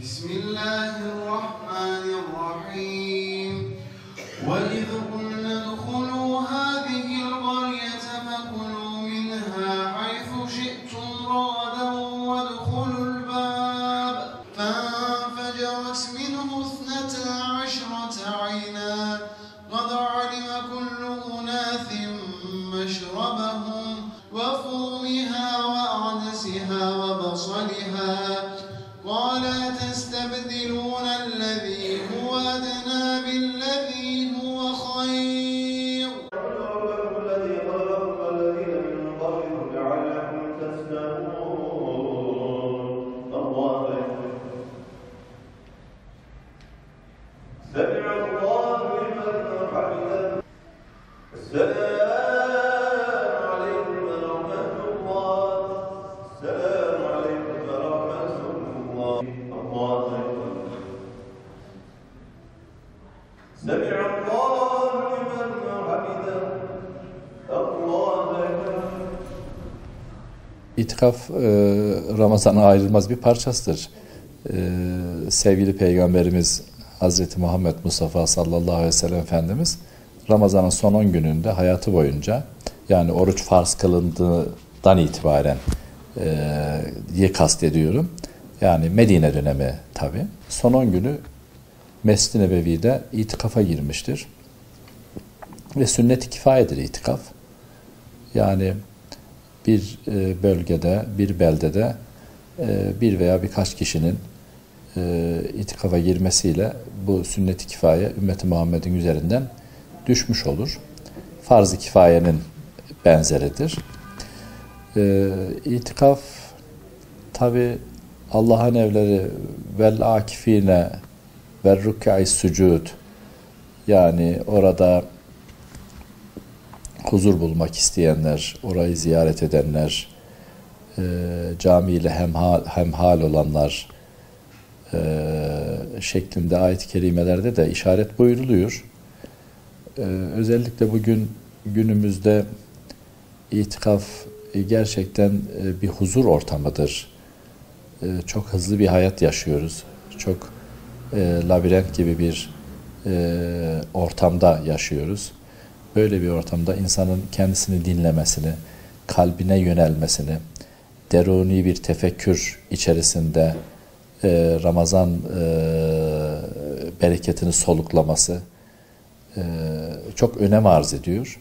Bismillahirrahmanirrahim. وَإِذْ قُلْنَا ادْخُلُوا هَٰذِهِ الْقَرْيَةَ فَكُلُوا مِنْهَا حَيْثُ شِئْتُمْ رَغَدًا وَادْخُلُوا الْبَابَ فَانفَجَرَتْ مِنْهُ اثْنَتَا عَشْرَةَ عَيْنًا قَدْ عَلِمَ كُلُّ أُنَاسٍ مَّشْرَبَهُمْ وَكُلُوا مِنْهَا وَعَدَسِهَا وَبَصَلِهَا قَالَ أَتَسْتَبْدِلُونَ الَّذِي هُوَ أَدْنَىٰ بِالَّذِي هُوَ خَيْرٌ الَّذِي خَلَقَكُمْ وَالَّذِينَ مِن قَبْلِكُمْ لَعَلَّكُمْ تَتَّقُونَ اللَّهُ أَكْبَرُ سَمِعَ اللَّهُ لِمَنْ حَمِدَهُ السَّلَامُ عَلَيْكُمْ وَرَحْمَةُ اللَّهِ السَّلَامُ عَلَيْكُمْ وَرَحْمَةُ اللَّهِ اللَّهُ أَكْبَرُ سَمِعَ اللَّهُ لِمَنْ حَمِدَهُ اللَّهُ أَكْبَرُ. İtikaf Ramazan'a ayrılmaz bir parçasıdır. Sevgili Peygamberimiz Hazreti Muhammed Mustafa sallallahu aleyhi ve sellem Efendimiz Ramazan'ın son 10 gününde hayatı boyunca, yani oruç farz kılındığından itibaren kastediyorum. Yani Medine dönemi tabi. Son 10 günü Mescid-i Nebevi'de itikafa girmiştir. Ve sünnet-i kifayedir itikaf. Yani bir bölgede, bir beldede bir veya birkaç kişinin itikafa girmesiyle bu sünnet-i kifaye ümmeti Muhammed'in üzerinden düşmüş olur. Farz-ı kifayenin benzeridir. İtikaf tabi Allah'ın evleri vel akifine ve rükâ'i sucud, yani orada huzur bulmak isteyenler, orayı ziyaret edenler, camiyle hemhal olanlar şeklinde ayet-i kerimelerde de işaret buyruluyor. Özellikle bugün günümüzde itikaf gerçekten bir huzur ortamıdır. Çok hızlı bir hayat yaşıyoruz. Çok labirent gibi bir ortamda yaşıyoruz. Böyle bir ortamda insanın kendisini dinlemesini, kalbine yönelmesini, deruni bir tefekkür içerisinde Ramazan bereketini soluklaması çok önem arz ediyor.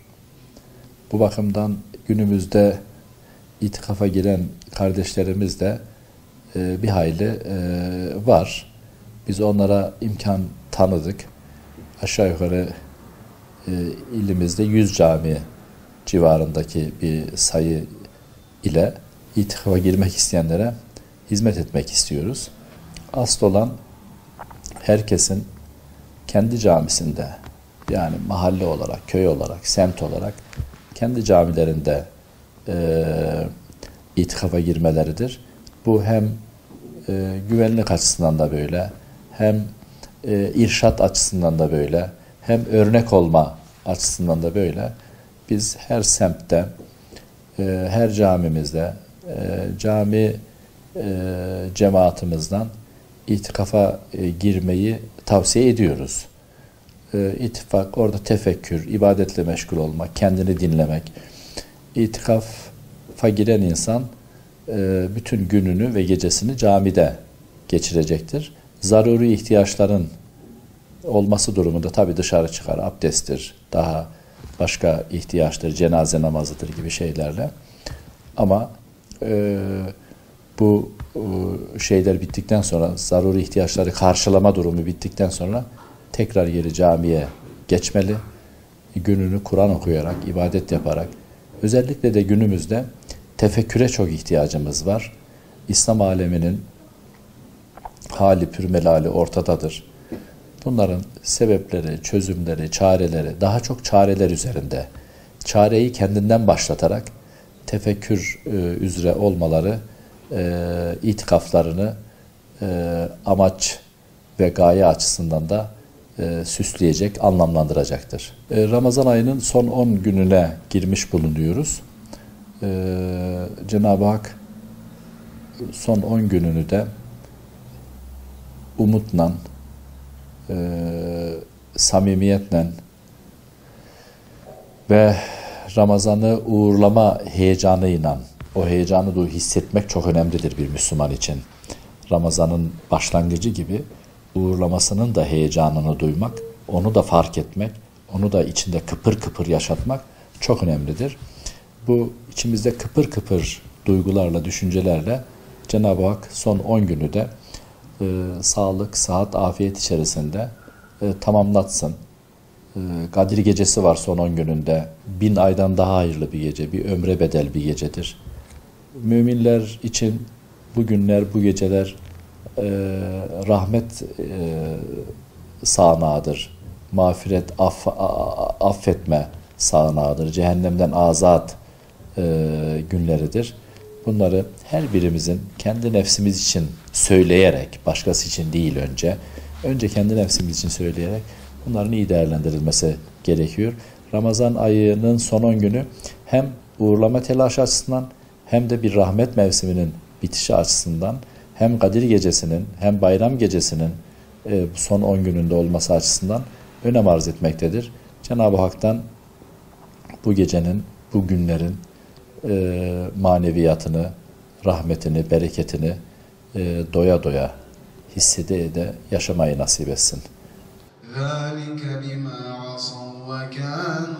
Bu bakımdan günümüzde itikafa giren kardeşlerimiz de bir hayli var. Biz onlara imkan tanıdık. Aşağı yukarı ilimizde 100 cami civarındaki bir sayı ile itikafa girmek isteyenlere hizmet etmek istiyoruz. Asıl olan herkesin kendi camisinde, yani mahalle olarak, köy olarak, semt olarak kendi camilerinde itikafa girmeleridir. Bu hem güvenlik açısından da böyle, hem irşat açısından da böyle, hem örnek olma açısından da böyle. Biz her semtte, her camimizde, cami cemaatimizden itikafa girmeyi tavsiye ediyoruz. İttifak, orada tefekkür, ibadetle meşgul olmak, kendini dinlemek. İtikafa giren insan bütün gününü ve gecesini camide geçirecektir. Zaruri ihtiyaçların olması durumunda tabii dışarı çıkar, abdesttir, daha başka ihtiyaçtır, cenaze namazıdır gibi şeylerle. Ama bu şeyler bittikten sonra, zaruri ihtiyaçları karşılama durumu bittikten sonra tekrar geri camiye geçmeli. Gününü Kur'an okuyarak, ibadet yaparak, özellikle de günümüzde tefekküre çok ihtiyacımız var. İslam aleminin hali pürmelali ortadadır. Bunların sebepleri, çözümleri, çareleri, daha çok çareler üzerinde, çareyi kendinden başlatarak tefekkür üzere olmaları itikaflarını amaç ve gaye açısından da süsleyecek, anlamlandıracaktır. Ramazan ayının son 10 gününe girmiş bulunuyoruz. Cenab-ı Hak son 10 gününü de umutla, samimiyetle ve Ramazan'ı uğurlama heyecanıyla, o heyecanı hissetmek çok önemlidir bir Müslüman için. Ramazan'ın başlangıcı gibi uğurlamasının da heyecanını duymak, onu da fark etmek, onu da içinde kıpır kıpır yaşatmak çok önemlidir. Bu içimizde kıpır kıpır duygularla, düşüncelerle Cenab-ı Hak son 10 günü de sağlık, sıhhat, afiyet içerisinde tamamlatsın. Kadir gecesi var son 10 gününde. 1000 aydan daha hayırlı bir gece, bir ömre bedel bir gecedir. Müminler için bu günler, bu geceler rahmet sağanağıdır. Mağfiret, affetme sağanağıdır. Cehennemden azat günleridir. Bunları her birimizin kendi nefsimiz için söyleyerek, başkası için değil önce kendi nefsimiz için söyleyerek bunların iyi değerlendirilmesi gerekiyor. Ramazan ayının son 10 günü hem uğurlama telaşı açısından hem de bir rahmet mevsiminin bitişi açısından hem Kadir gecesinin hem bayram gecesinin son 10 gününde olması açısından önem arz etmektedir. Cenab-ı Hak'tan bu gecenin, bu günlerin maneviyatını, rahmetini, bereketini doya doya hissede de yaşamayı nasip etsin. ذَٰلِكَ بِمَا عَصَوْا وَكَانُوا